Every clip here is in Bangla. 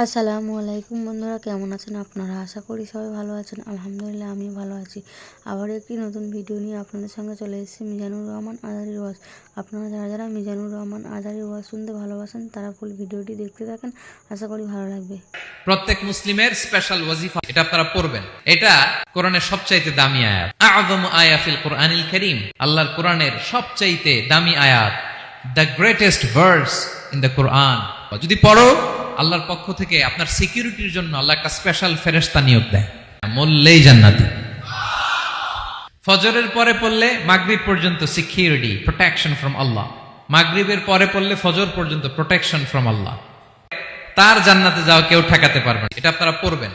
আসসালামু আলাইকুম বন্ধুরা, কেমন আছেন আপনারা? আশা করি সবাই ভালো আছেন। আলহামদুলিল্লাহ আমি ভালো আছি। আবার একটি নতুন ভিডিও নিয়ে আপনাদের সঙ্গে চলে এসেছি মিজানুর রহমান আজারির ওয়াজ। আপনারা যারা যারা মিজানুর রহমান আজারির ওয়াজ শুনতে ভালোবাসেন তারা ফুল ভিডিওটি দেখতে থাকেন, আশা করি ভালো লাগবে। প্রত্যেক মুসলিমের স্পেশাল ওয়াজিফা, এটা আপনারা পড়বেন। এটা কোরআনের সবচাইতে দামি আয়াত, আযম আয়া ফিল কোরআনিল কারীম। আল্লাহর কোরআনের সবচাইতে দামি আয়াত, the greatest verse in the Quran. যদি পড়ো, আল্লাহর পক্ষ থেকে আপনার সিকিউরিটির জন্য আল্লাহ একটা স্পেশাল ফেরেশতা নিয়োগ দেয়, মরলেই জান্নাতি। ফজরের পরে পড়লে মাগরিব পর্যন্ত সিকিউরিটি, প্রোটেকশন ফ্রম আল্লাহ। মাগরিবের পরে পড়লে ফজর পর্যন্ত প্রোটেকশন ফ্রম আল্লাহ। তার জান্নাতে যাওয়া কেউ ঠেকাতে পারবে না। এটা আপনারা পড়বেন।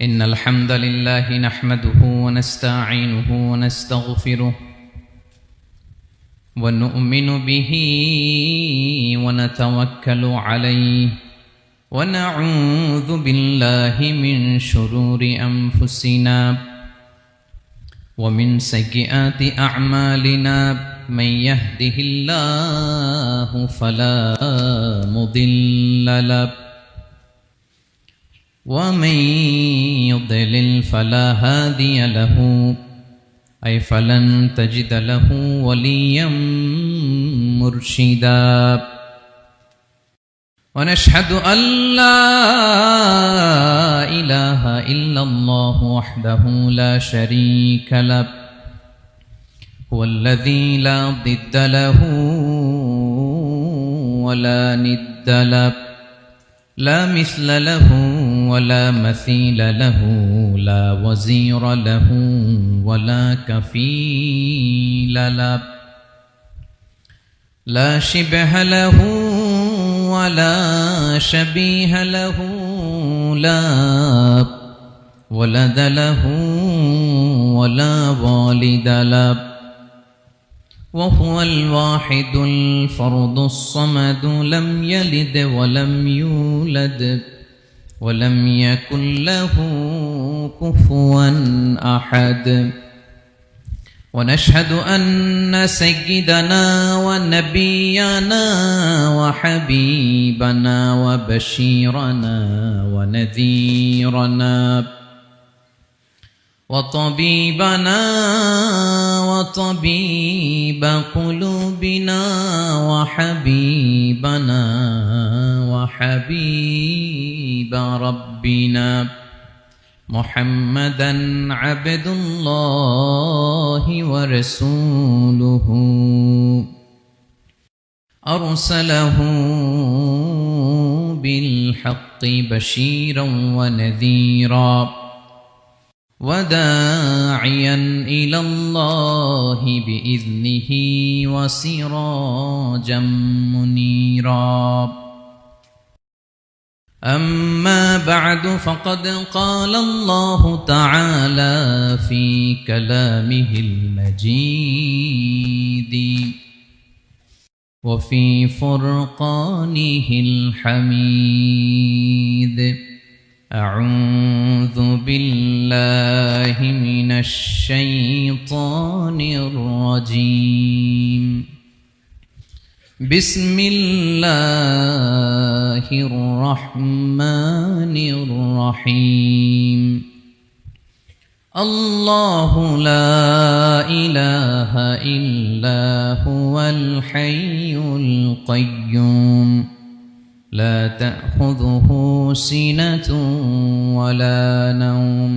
ইন্নাল হামদালিল্লাহি নাহমাদুহু ওয়া নাস্তাঈনুহু ওয়া নাস্তাগফিরুহ ওয়া নু'মিনু বিহি ওয়া নাতাওয়াক্কালু আলাইহি ওয়া নাউযু বিল্লাহি মিন শুরুরি আনফুসিনা ওয়া মিন সাইয়্যাতি আ'মালিনা من يهده الله فلا مضل له ومن يضلل فلا هادي له أي فلن تجد له وليا مرشدا ونشهد أن لا إله إلا الله وحده لا شريك له هو الذي لا ضد له ولا ند له لا مثل له ولا مثيل له لا وزير له ولا كفيل له لا شبه له ولا شبيه له لا ولد له ولا والد له وهو الواحد الفرد الصمد لم يلد ولم يولد ولم يكن له كفوا أحد ونشهد أن سيدنا ونبينا وحبيبنا وبشيرنا ونذيرنا وطبيبنا وطبيب قلوبنا وحبيبنا وحبيب ربنا محمدا عبد الله ورسوله أرسله بالحق بشيرا ونذيرا وداعيا إلى الله بإذنه وسراجا منيرا أما بعد فقد قال الله تعالى في كلامه المجيد وفي فرقانه الحميد أعوذ بالله من الشيطان الرجيم بسم الله الرحمن الرحيم الله لا إله إلا هو الحي القيوم لا تأخذه سنة ولا نوم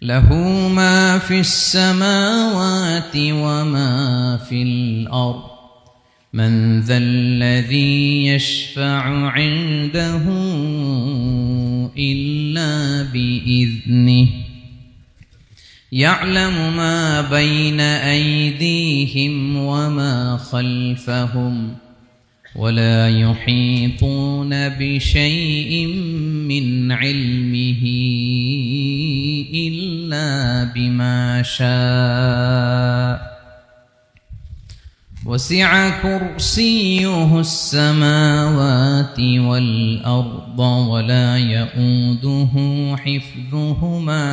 له ما في السماوات وما في الأرض من ذا الذي يشفع عنده إلا بإذنه يعلم ما بين أيديهم وما خلفهم ولا يحيطون بشيء من علمه إلا بما شاء وسع كرسيه السماوات والأرض ولا يؤوده حفظهما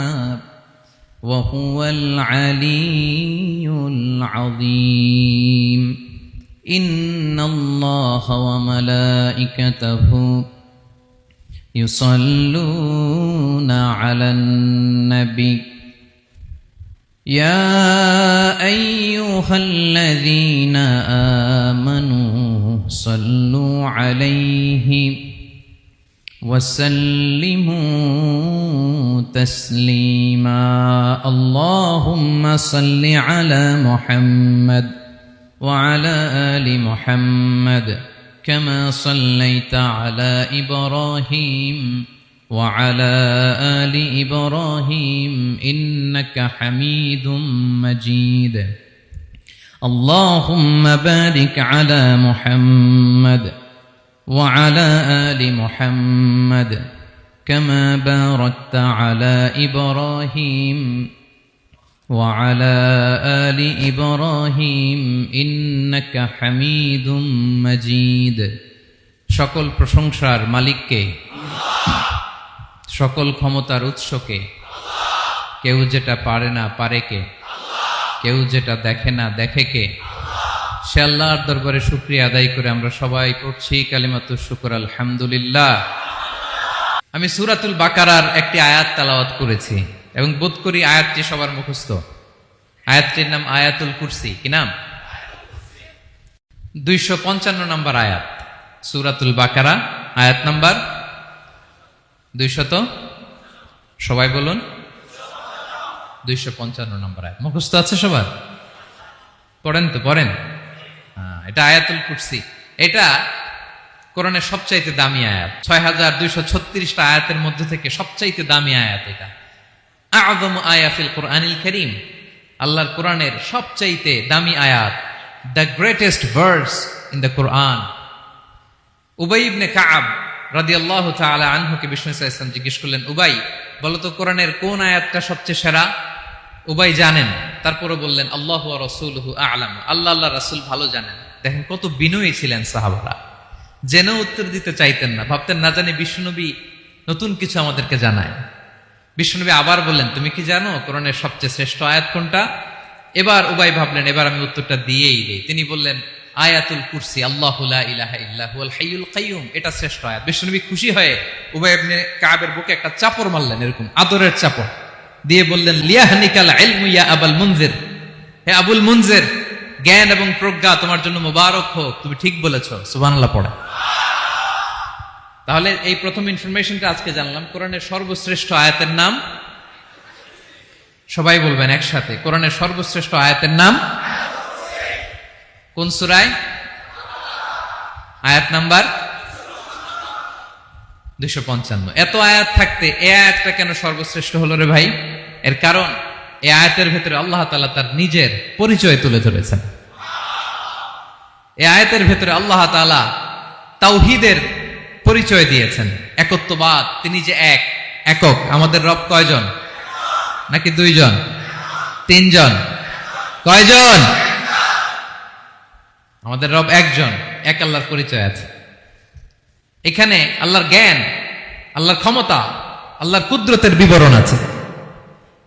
وهو العلي العظيم ইন্নাল্লাহা ওয়া মালাইকাতাহু ইউসাল্লুনা আলান নবী يا أيها الذين آمنوا صلوا عليه وسلموا تسليما اللهم صل على محمد وعلى آل محمد كما صليت على إبراهيم وعلى آل إبراهيم إنك حميد مجيد اللهم بارك على محمد وعلى آل محمد كما باركت على إبراهيم وعلى آل إبراهيم إنك حميد مجيد সকল প্রশংসার মালিককে সকল ক্ষমতার উৎসকে কেউ যেটা পারে না পারে কে কেউ যেটা দেখে না দেখে কে সে আল্লাহর দরবারে শুকরিয়া আদায় করে আমরা সবাই পড়ছি কালিমাতুশ শুকর আলহামদুলিল্লাহ। আমি সূরাতুল বাকারার একটি আয়াত তেলাওয়াত করেছি এবং বোধ করি আয়াতটি সবার মুখস্থ। আয়াতটির নাম আয়াতুল কুরসি। কি নাম? 255 নম্বর আয়াত সূরাতুল বাকারা, আয়াত নাম্বার 200 সবাই বলুন 255 নম্বর আয়াত। মুখস্থ আছে সবার? পড়েন তো, পড়েন। এটা আয়াতুল কুরসি। এটা কোরআনের সবচাইতে দামি আয়াত। 6236টা আয়াতের মধ্যে থেকে সবচাইতে দামি আয়াত এটা। আ'যামু আয়া ফিল কুরআনিল কারীম, আল্লাহর কোরআনের সবচাইতে দামি আয়াত, the greatest verse in the Quran. Ubay ibn Ka'b রাদিয়াল্লাহু তাআলা আনহুকে বিষ্ণু সাল্লাল্লাহু আলাইহি ওয়াসাল্লাম জিজ্ঞেস করলেন, উবাই বলো তো কোরআনের কোন আয়াতটা সবচেয়ে সেরা? উবাই জানেন, তারপরে বললেন আল্লাহু ওয়া রাসূলুহু আ'লাম, আল্লাহ আল্লাহ রাসূল ভালো জানেন। দেখেন কত বিনয়ী ছিলেন সাহাবারা, জেনেও উত্তর দিতে চাইতেন না, ভাবতেন না জানি বিষ্ণুনবী নতুন কিছু আমাদেরকে জানায়। বিষ্ণুনবী আবার বললেন, তুমি কি জানো কোরআনের সবচেয়ে শ্রেষ্ঠ আয়াত কোনটা? এবার উবাই ভাবলেন এবার আমি উত্তরটা দিয়েই দেই। তিনি বললেন আয়াতুল কুরসি, আল্লাহু লা ইলাহা ইল্লা হুয়াল হাইয়ুল কাইয়ুম, এটা শ্রেষ্ঠ আয়াত। বিষ্ণুনবী খুশি হয়ে উবাই ইবনে কাবের বুকে একটা চাপড় মারলেন, এরকম আদরের চাপড় দিয়ে বললেন, লিয়াহনিকাল ইলমু ইয়া আবুল মুনজির, হে আবুল মুনজির, জ্ঞান এবং প্রজ্ঞা তোমার জন্য মোবারক হোক, তুমি ঠিক বলেছো। সুবহানাল্লাহ পড়ে। তাহলে এই প্রথম ইনফরমেশনটা আজকে জানলাম, কোরআনের সর্বশ্রেষ্ঠ আয়াতের নাম, সবাই বলবেন একসাথে, কোরআনের সর্বশ্রেষ্ঠ আয়াতের নাম কোন সূরায়? আয়াত নাম্বার 255। এত আয়াত থাকতে এই আয়াতটা কেন সর্বশ্রেষ্ঠ হলো রে ভাই? এর কারণ এই আয়াতের ভেতরে আল্লাহ তাআলা তার নিজের পরিচয় তুলে ধরেছেন। এই আয়াতের ভেতরে আল্লাহ তাআলা তাওহীদের পরিচয় দিয়েছেন, একত্ববাদ, তিনি যে একক। আমাদের রব কয়জন? নাকি দুইজন, তিনজন? কয়জন? আমাদের রব একজন, এক আল্লাহর পরিচয় আছে। এখানে আল্লাহর জ্ঞান, আল্লাহর ক্ষমতা, আল্লাহর কুদরতের বিবরণ আছে।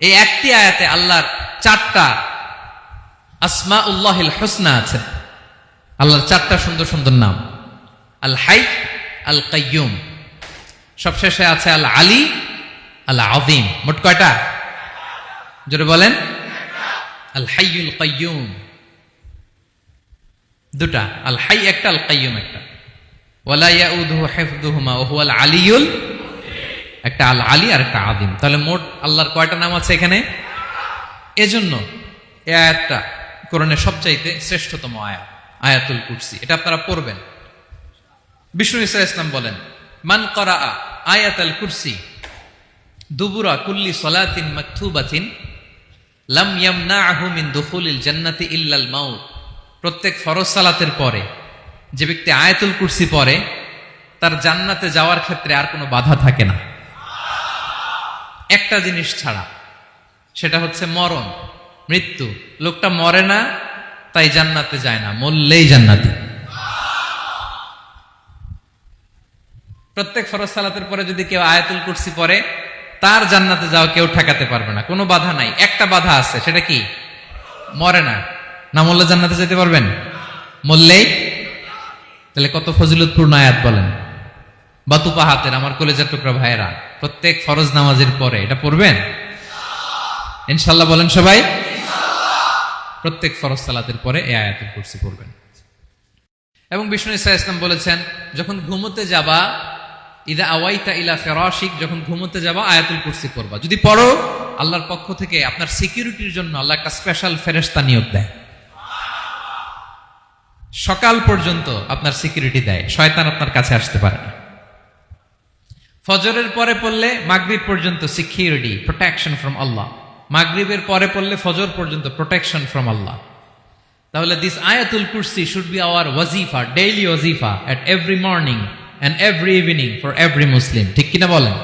এই একটি আয়াতে আল্লাহর 4টা আসমাউল্লাহিল হুসনা আছে। আল্লাহর 4টা সুন্দর সুন্দর নাম, আল হাই, আল কাইয়ুম, সবশেষে আছে আল আলী, আল আযীম। মোট কয়টা? জোরে বলেন। আল হাইয়ুল কাইয়ুম দুটা, আল হাই একটা, আল কাইয়ুম একটা। ওয়ালা ইয়াউদুহু হিফযুহুমা ওয়া হুয়াল আলিয়ুল, একটা আল আলী আর একটা আযীম। তাহলে মোট আল্লাহর কয়টা নাম আছে এখানে? এজন্য এই আয়াতটা কোরআনের সবচাইতে শ্রেষ্ঠতম আয়াত, আয়াতুল কুরসি। এটা আপনারা পড়বেন। বিষ্ণু ঈসা ইসলাম বলেন, মান ক্বারাআ আয়াতুল কুরসি দুবুরা কুল্লি সালাতিন মাকতুবাতিন লাম ইয়ামনাহু মিন দুখুলিল জান্নাতি ইল্লাল মাউত। প্রত্যেক ফরজ সালাতের পরে যে ব্যক্তি আয়াতুল কুরসি পড়ে তার জান্নাতে যাওয়ার ক্ষেত্রে আর কোনো বাধা থাকে না, একটা জিনিস ছাড়া, সেটা হচ্ছে মরণ, মৃত্যু। লোকটা মরে না তাই জান্নাতে যায় না, মরলেই জান্নাতি। প্রত্যেক ফরজ সালাতের পরে যদি কেউ আয়াতুল কুরসি পড়ে তার জান্নাতে যাওয়া কেউ ঠেকাতে পারবে না, কোনো বাধা নাই। একটা বাধা আছে, সেটা কি? মরে না। না মরলে জান্নাতে যেতে পারবেন? মরলেই? তাহলে কত ফজিলতপূর্ণ আয়াত বলেন। বাতুপা হাতের আমার কলেজার টুকরা ভাইয়েরা, প্রত্যেক ফরজ নামাজের পরে এটা পড়বেন ইনশাল্লাহ। বলেন সবাই, প্রত্যেক ফরজ সালাতের পরে এই আয়াতুল কুরসি পড়বেন। এবং বিষ্ণু ইসা ইসলাম বলেছেন, যখন ঘুমোতে যাবা, ইদা আওয়াইতা ইলা ফিরাশিক, যখন ঘুমোতে যাবা আয়াতুল কুরসি পড়বা। যদি পড়ো, আল্লাহর পক্ষ থেকে আপনার সিকিউরিটির জন্য আল্লাহ একটা স্পেশাল ফেরেশতা নিয়োগ দেয়। সকাল পর্যন্ত আপনার সিকিউরিটি দেয়, শয়তান আপনার কাছে আসতে পারে না। ফজরের পরে পড়লে মাগরিব পর্যন্ত সিকিউরিটি, প্রোটেকশন ফ্রম আল্লাহ। মাগরিবের পরে পড়লে ফজর পর্যন্ত প্রোটেকশন ফ্রম আল্লাহ। তাহলে this Ayatul Kursi should be our ওয়াজিফা, ডেইলি ওয়াজিফা at every morning and every evening for every Muslim. ঠিক কিনা বলেন?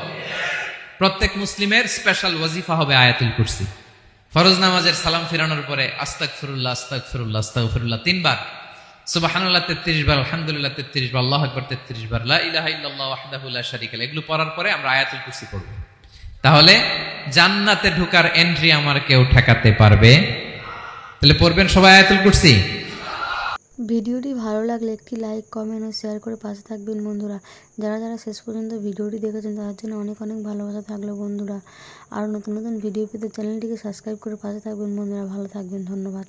প্রত্যেক মুসলিমের স্পেশাল ওয়াজিফা হবে আয়াতুল কুরসি। ফরজ নামাজের সালাম ফিরানোর পরে আস্তাগফিরুল্লাহ আস্তাগফিরুল্লাহ আস্তাগফিরুল্লাহ 3 বার, সুবহানাল্লাহ 33 বার, আলহামদুলিল্লাহ 33 বার, আল্লাহু আকবার 33 বার, লা ইলাহা ইল্লাল্লাহ ওয়াহদাহু লা শারীকা লাহু, এগুলো পড়ার পরে আমরা আয়াতুল কুরসি পড়ব। তাহলে জান্নাতে ঢোকার এন্ট্রি আমার কেউ ঠেকাতে পারবে? তাহলে পড়বেন সবাই আয়াতুল কুরসি। ভিডিওটি ভালো লাগলে একটি লাইক, কমেন্ট ও শেয়ার করে পাশে থাকবেন বন্ধুরা। যারা যারা শেষ পর্যন্ত ভিডিওটি দেখেছেন তাদের জন্য অনেক অনেক ভালোবাসা থাকলো বন্ধুরা। আর নতুন নতুন ভিডিও পেতে চ্যানেলটিকে সাবস্ক্রাইব করে পাশে থাকবেন বন্ধুরা। ভালো থাকবেন, ধন্যবাদ।